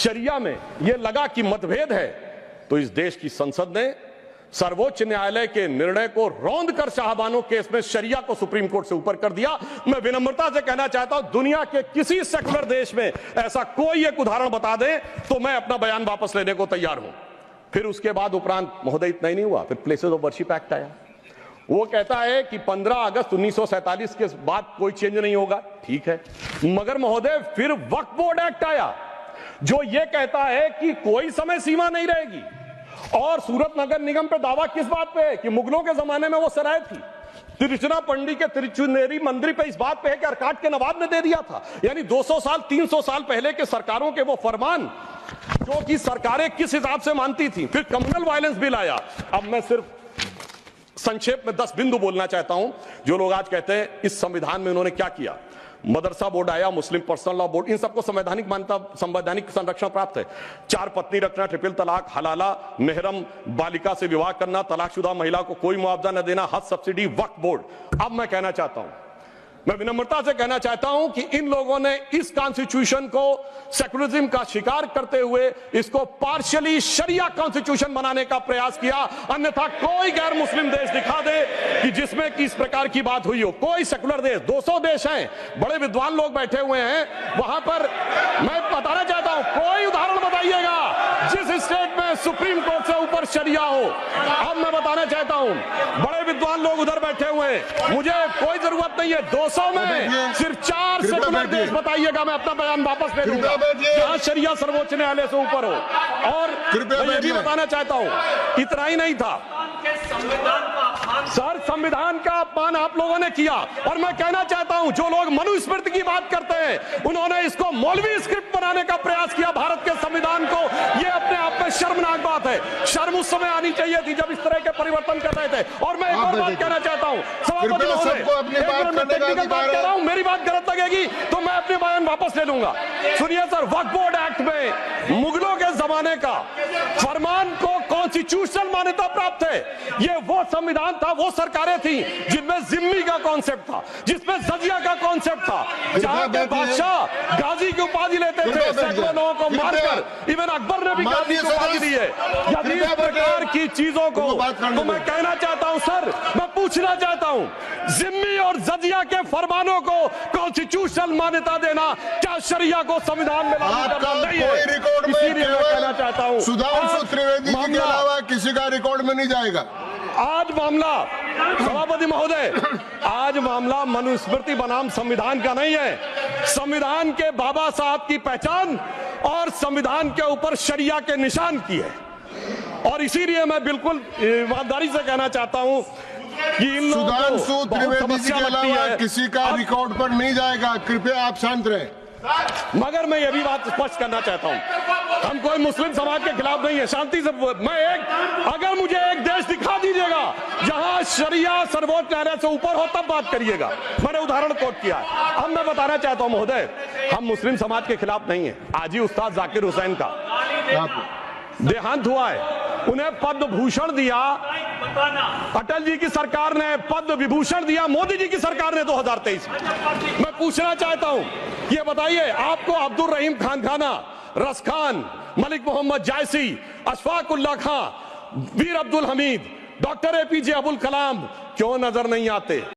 शरिया में यह लगा कि मतभेद है, तो इस देश की संसद ने सर्वोच्च न्यायालय के निर्णय को रौंद कर शाहबानो केस में शरिया को सुप्रीम कोर्ट से ऊपर कर दिया। मैं विनम्रता से कहना चाहता हूं, दुनिया के किसी सेकुलर देश में ऐसा कोई एक उदाहरण बता दे तो मैं अपना बयान वापस लेने को तैयार हूं। फिर उसके बाद उपरांत महोदय इतना ही नहीं हुआ, फिर प्लेसेस ऑफ वर्शिप एक्ट आया। वो कहता है कि 15 अगस्त 1947 के बाद कोई चेंज नहीं होगा, ठीक है, मगर महोदय फिर वक्फ बोर्ड एक्ट आया जो यह कहता है कि कोई समय सीमा नहीं रहेगी। और सूरत नगर निगम पे दावा किस बात पे है कि मुगलों के जमाने में वो सराय थी। तिरुचिरापल्ली के तिरुचुनेरी मंदिर पे इस बात पे है कि अरकाट के नवाब ने दे दिया था। यानी 200 साल 300 साल पहले के सरकारों के वो फरमान जो कि सरकारें किस हिसाब से मानती थी। फिर कम्युनल वायलेंस बिल आया। अब मैं सिर्फ संक्षेप में 10 बिंदु बोलना चाहता हूं। जो लोग आज कहते हैं इस संविधान में उन्होंने क्या किया, मदरसा बोर्ड आया, मुस्लिम पर्सनल लॉ बोर्ड, इन सबको संवैधानिक मान्यता, संवैधानिक संरक्षण प्राप्त है। 4 पत्नी रखना, ट्रिपल तलाक, हलाला, मेहरम बालिका से विवाह करना, तलाकशुदा महिला को कोई मुआवजा न देना, हज सब्सिडी, वक्फ बोर्ड। अब मैं कहना चाहता हूं, मैं विनम्रता से कहना चाहता हूं कि इन लोगों ने इस कॉन्स्टिट्यूशन को सेकुलरिज्म का शिकार करते हुए इसको पार्शियली शरिया कॉन्स्टिट्यूशन बनाने का प्रयास किया। अन्यथा कोई गैर मुस्लिम देश दिखा दे कि जिसमें कि इस प्रकार की बात हुई हो, कोई सेकुलर देश, 200 देश हैं, बड़े विद्वान लोग बैठे हुए हैं वहां पर। मैं बताना चाहता हूं, कोई उदाहरण बताइएगा जिस स्टेट में सुप्रीम कोर्ट से ऊपर शरिया हो। अब मैं बताना चाहता हूं, बड़े विद्वान लोग उधर बैठे हुए हैं, मुझे कोई जरूरत नहीं है 200 में सिर्फ 4 सेकुलर देश बताइएगा, मैं अपना बयान वापस ले लूंगा जहां शरिया सर्वोच्च न्यायालय से ऊपर हो। और मैं ये भी बताना चाहता हूं, इतना ही नहीं था सर, संविधान का अपमान आप लोगों ने किया। और मैं कहना चाहता हूं, जो लोग मनुस्मृति की बात करते हैं उन्होंने इसको मौलवी स्क्रिप्ट बनाने का प्रयास किया भारत के संविधान को। यह अपने आप में शर्मनाक बात है। शर्म उस समय आनी चाहिए थी जब इस तरह के परिवर्तन कर रहे थे। और मैं एक और बात कहना चाहता हूं, सभापति महोदय, टेक्निकल बात कह रहा हूं, मेरी बात गलत लगेगी तो मैं अपने बयान वापस ले लूंगा। सुनिए सर, वक्फ बोर्ड एक्ट में मुगलों के जमाने का फरमान को कॉन्स्टिट्यूशनल मान्यता प्राप्त है। यह वो संविधान था, वो सरकारें थी जिनमें जिम्मी का कॉन्सेप्ट था, जिसमें जजिया का कॉन्सेप्ट था, जहां के बादशाह गाजी की उपाधि लेते थे, सैकड़ों लोगों को मारकर। इवन अकबर ने भी गाजी की उपाधि दी है। यदि इस प्रकार की चीजों को, तो मैं कहना चाहता हूं सर, मैं पूछना चाहता हूं, जिम्मी और जजिया के फरमानों को कॉन्स्टिट्यूशनल मान्यता देना क्या शरिया को संविधान में लागू करना नहीं है? इसीलिए मैं कहना चाहता हूं, सुधांशु त्रिवेदी जी के अलावा किसी का रिकॉर्ड में नहीं जाएगा। आज मामला, सभापति महोदय, आज मामला मनुस्मृति बनाम संविधान का नहीं है। संविधान के बाबा साहब की पहचान और संविधान के ऊपर शरिया के निशान की है। और इसीलिए मैं बिल्कुल ईमानदारी से कहना चाहता हूं कि इन लोगों को सुधांशु त्रिवेदी जी के अलावा किसी का रिकॉर्ड पर नहीं जाएगा। कृपया आप शांत रहें। मगर मैं यह भी बात स्पष्ट करना चाहता हूं, हम कोई मुस्लिम समाज के खिलाफ नहीं है, शांति से। अगर मुझे एक देश दिखा दीजिएगा जहां शरिया सर्वोच्च न्यायालय से ऊपर हो तब बात करिएगा। मैंने उदाहरण कोट किया। अब मैं बताना चाहता हूं महोदय, हम मुस्लिम समाज के खिलाफ नहीं है। आज ही उस्ताद जाकिर हुसैन का देहांत हुआ है, उन्हें पद्म भूषण दिया, अटल जी की सरकार ने पद्म विभूषण दिया, मोदी जी की सरकार ने 2023 में। मैं पूछना चाहता हूं, ये बताइए, आपको अब्दुल रहीम खान खाना, रस खान, मलिक मोहम्मद जायसी, अशफाक उल्लाह खां, वीर अब्दुल हमीद, डॉक्टर APJ अबुल कलाम क्यों नजर नहीं आते?